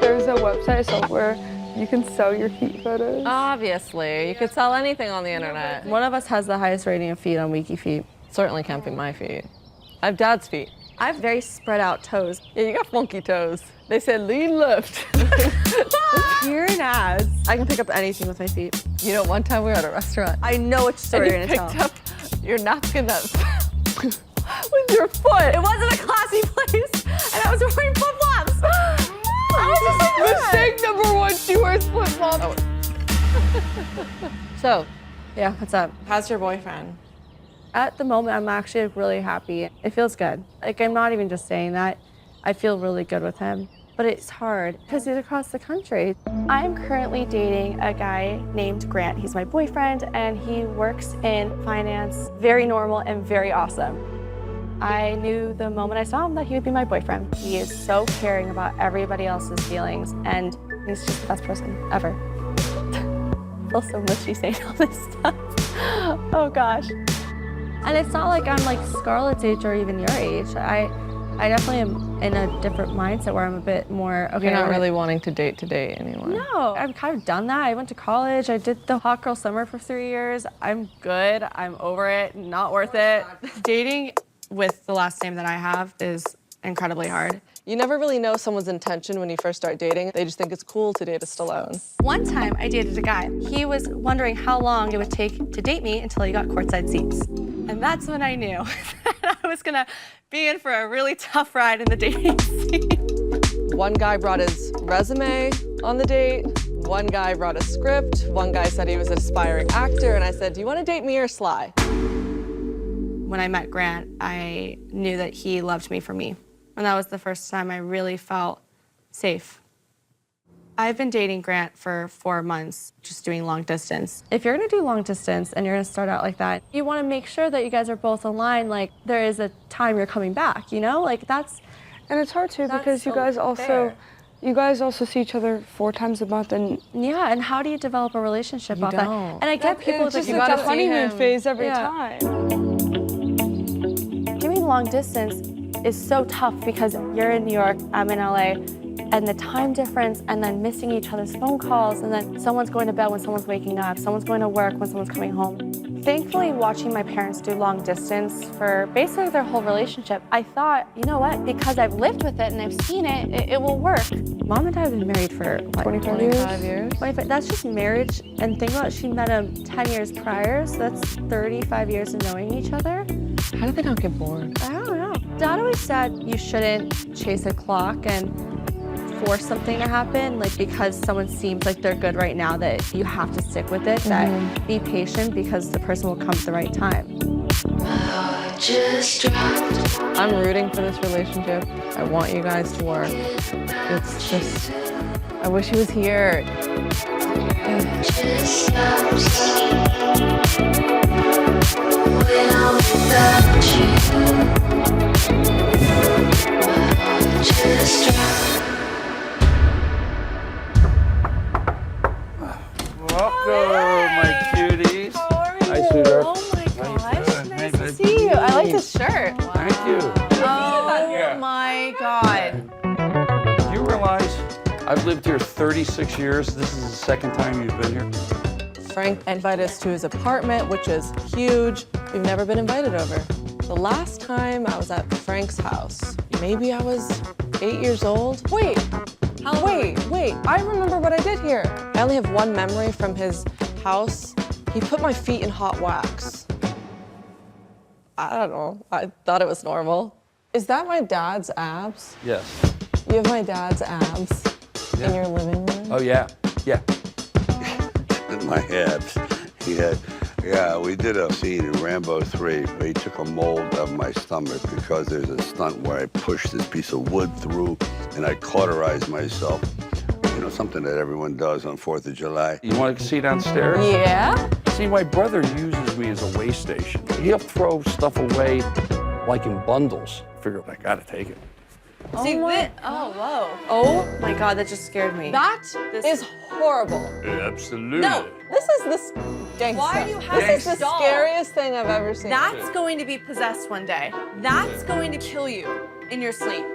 There's a website somewhere you can sell your feet photos. Obviously, you could sell anything on the internet. One of us has the highest rating of feet on Wiki Feet. Certainly can't be my feet. I have Dad's feet. I have very spread out toes. Yeah, you got funky toes. They said lean left. You're an ass. I can pick up anything with my feet. You know, one time we were at a restaurant. I know which story you're and gonna you tell. picked up your napkin that with your foot. It wasn't a classy place, and I was wearing flip-flops. I was just like, Mistake number one, she wears flip-flops. So, yeah, what's up? how's your boyfriend? At the moment, I'm actually really happy. It feels good. Like, I'm not even just saying that. I feel really good with him. But it's hard because he's across the country. I'm currently dating a guy named Grant. He's my boyfriend, and he works in finance. Very normal and very awesome. I knew the moment I saw him that he would be my boyfriend. He is so caring about everybody else's feelings, and he's just the best person ever. I feel so mushy saying all this stuff. Oh gosh. And it's not like I'm like Scarlet's age or even your age. I definitely am in a different mindset where I'm a bit more, okay. You're not really wanting to date anymore. No, I've kind of done that. I went to college. I did the hot girl summer for 3 years. I'm good. I'm over it. Not worth it. Dating with the last name that I have is incredibly hard. You never really know someone's intention when you first start dating. They just think it's cool to date a Stallone. One time I dated a guy. He was wondering how long it would take to date me until he got courtside seats. And that's when I knew that I was gonna be in for a really tough ride in the dating scene. One guy brought his resume on the date. One guy brought a script. One guy said he was an aspiring actor. And I said, do you want to date me or Sly? When I met Grant, I knew that he loved me for me. And that was the first time I really felt safe. I've been dating Grant for 4 months, just doing long distance. If you're gonna do long distance and you're gonna start out like that, you wanna make sure that you guys are both aligned, like there is a time you're coming back, you know? Like that's... And it's hard too because you guys also see each other 4 times a month, and yeah, and how do you develop a relationship off that? don't. And I get people it's that just you like gotta the honeymoon him. phase every Yeah. time. Doing long distance is so tough because you're in New York, I'm in LA, and the time difference, and then missing each other's phone calls, and then someone's going to bed when someone's waking up, someone's going to work when someone's coming home. Thankfully, watching my parents do long distance for basically their whole relationship, I thought, you know what, because I've lived with it and I've seen it, it will work. Mom and Dad have been married for what, 25 years? 25, that's just marriage, and think about it, she met him 10 years prior, so that's 35 years of knowing each other. How do they not get bored? I don't know. Dad always said you shouldn't chase a clock and force something to happen, like because someone seems like they're good right now that you have to stick with it, that be patient because the person will come at the right time. I'm rooting for this relationship. I want you guys to work. It's just, I wish he was here. Welcome, my cuties. Hi, sweetheart. Oh my gosh, Nice to see you. I like this shirt. Thank you. Oh my God. Do you realize I've lived here 36 years? This is the second time you've been here. Frank invited us to his apartment, which is huge. We've never been invited over. The last time I was at Frank's house, maybe I was 8 years old. Wait, I remember what I did here. I only have one memory from his house. He put my feet in hot wax. I don't know, I thought it was normal. Is that my dad's abs? Yes. You have my dad's abs in your living room? Oh, yeah. Yeah. My abs. Yeah, we did a scene in Rambo 3 where he took a mold of my stomach because there's a stunt where I pushed this piece of wood through and I cauterized myself. You know, something that everyone does on 4th of July. You want to see downstairs? Yeah? See, my brother uses me as a waste station. He'll throw stuff away like in bundles. Figure I gotta take it. See, whoa. Oh my God, that just scared me. That is horrible. Absolutely. No, this is gangster. Why do you have This is this the doll? scariest thing I've ever seen. That's going to be possessed one day. That's going to kill you in your sleep.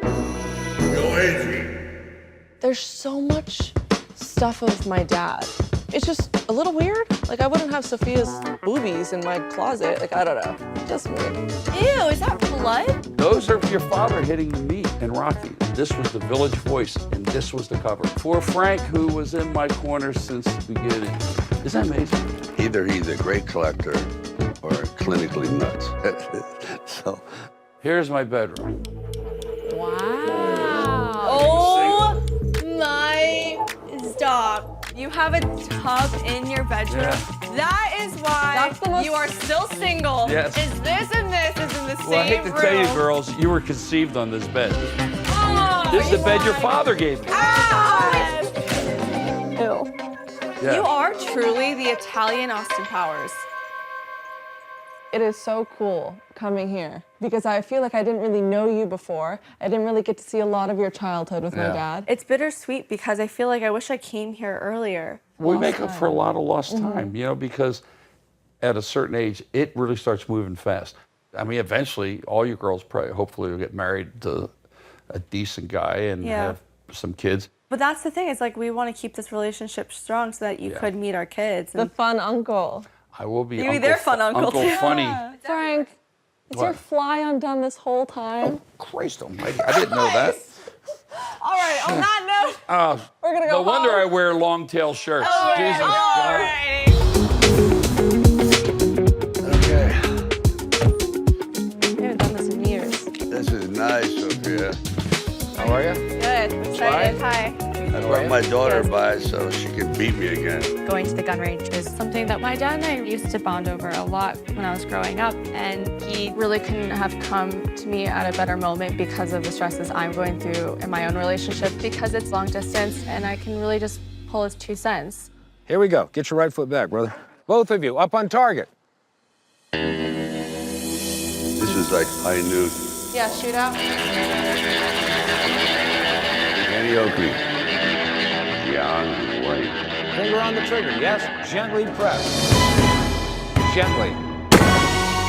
There's so much stuff of my dad. It's just a little weird. Like, I wouldn't have Sophia's boobies in my closet. Like, I don't know. Just weird. Ew, is that blood? Those are your father hitting the meat in Rocky. This was the Village Voice, and this was the cover. For Frank, who was in my corner since the beginning. Isn't that amazing? Either he's a great collector or clinically nuts. So Here's my bedroom. Wow. Oh my stop. You have a tub in your bedroom? Yeah. That is why That's the most- you are still single. Yes. Is this and this is in the Well, I same hate to room. tell you, girls, you were conceived on this bed. Oh, This is the bed your father gave me. Ew. Yeah. You are truly the Italian Austin Powers. It is so cool coming here because I feel like I didn't really know you before. I didn't really get to see a lot of your childhood with my Yeah. dad. It's bittersweet because I feel like I wish I came here earlier. We make up for a lot of lost time, you know, because at a certain age, it really starts moving fast. I mean, eventually, all you girls probably, hopefully, will get married to a decent guy and Yeah. have some kids. But that's the thing, it's like we want to keep this relationship strong so that you Yeah. could meet our kids. The fun uncle. I will be You be their fun uncle, Uncle too. Funny. Frank, is your What? fly undone this whole time? Christ almighty, I didn't know that. All right, on that note, we're gonna go No wonder home. I wear long tail shirts. Jesus God. Alrighty. okay, We haven't done this in years. this is nice, Sophia. How are you? Good. Excited. Hi. I brought my daughter by so she could beat me again. Going to the gun range is something that my dad and I used to bond over a lot when I was growing up, and he really couldn't have come to me at a better moment because of the stresses I'm going through in my own relationship, because it's long distance and I can really just pull his 2 cents. Here we go. Get your right foot back, brother. Both of you, up on target. This is like high noon. Yeah, shootout. Danny Oakley. John White. Finger on the trigger, yes? Gently press. Gently.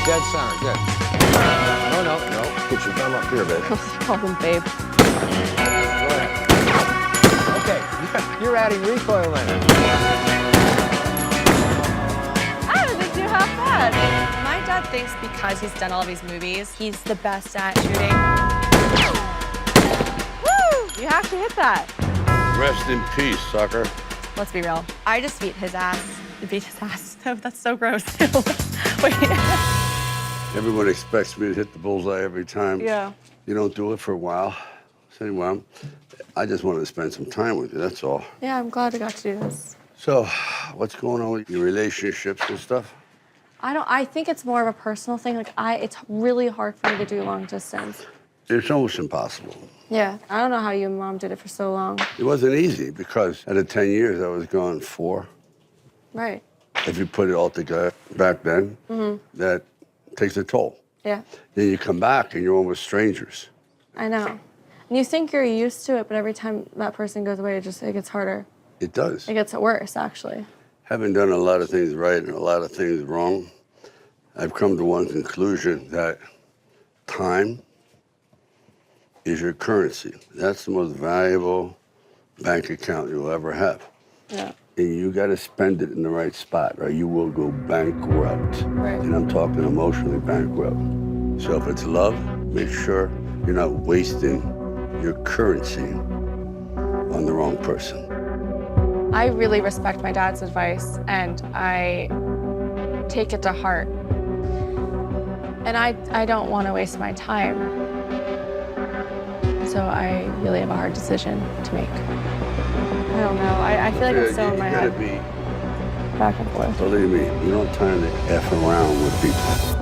Dead center, good. No. Get your thumb up here, babe. Call him babe. Go ahead. Okay, you're adding recoil in it. I don't think you have bad. My dad thinks because he's done all these movies, he's the best at shooting. Woo! You have to hit that. Rest in peace, sucker. Let's be real. I just beat his ass. Beat his ass. That's so gross. Wait. Everyone expects me to hit the bullseye every time. Yeah. You don't do it for a while. So anyway, I just wanted to spend some time with you, that's all. Yeah, I'm glad we got to do this. So, what's going on with your relationships and stuff? I think it's more of a personal thing. Like it's really hard for me to do long distance. It's almost impossible. Yeah. I don't know how you and Mom did it for so long. It wasn't easy because out of 10 years, I was gone 4. Right. If you put it all together back then, that takes a toll. Yeah. Then you come back and you're almost strangers. I know. And you think you're used to it, but every time that person goes away, it gets harder. It does. It gets worse, actually. Having done a lot of things right and a lot of things wrong, I've come to one conclusion that time is your currency. That's the most valuable bank account you'll ever have. Yeah. And you got to spend it in the right spot or you will go bankrupt. Right. And I'm talking emotionally bankrupt. So if it's love, make sure you're not wasting your currency on the wrong person. I really respect my dad's advice, and I take it to heart. And I don't want to waste my time. So I really have a hard decision to make. I don't know. I feel like it's so in my You head. gotta be, Back and forth. believe me, you don't have time to F around with people.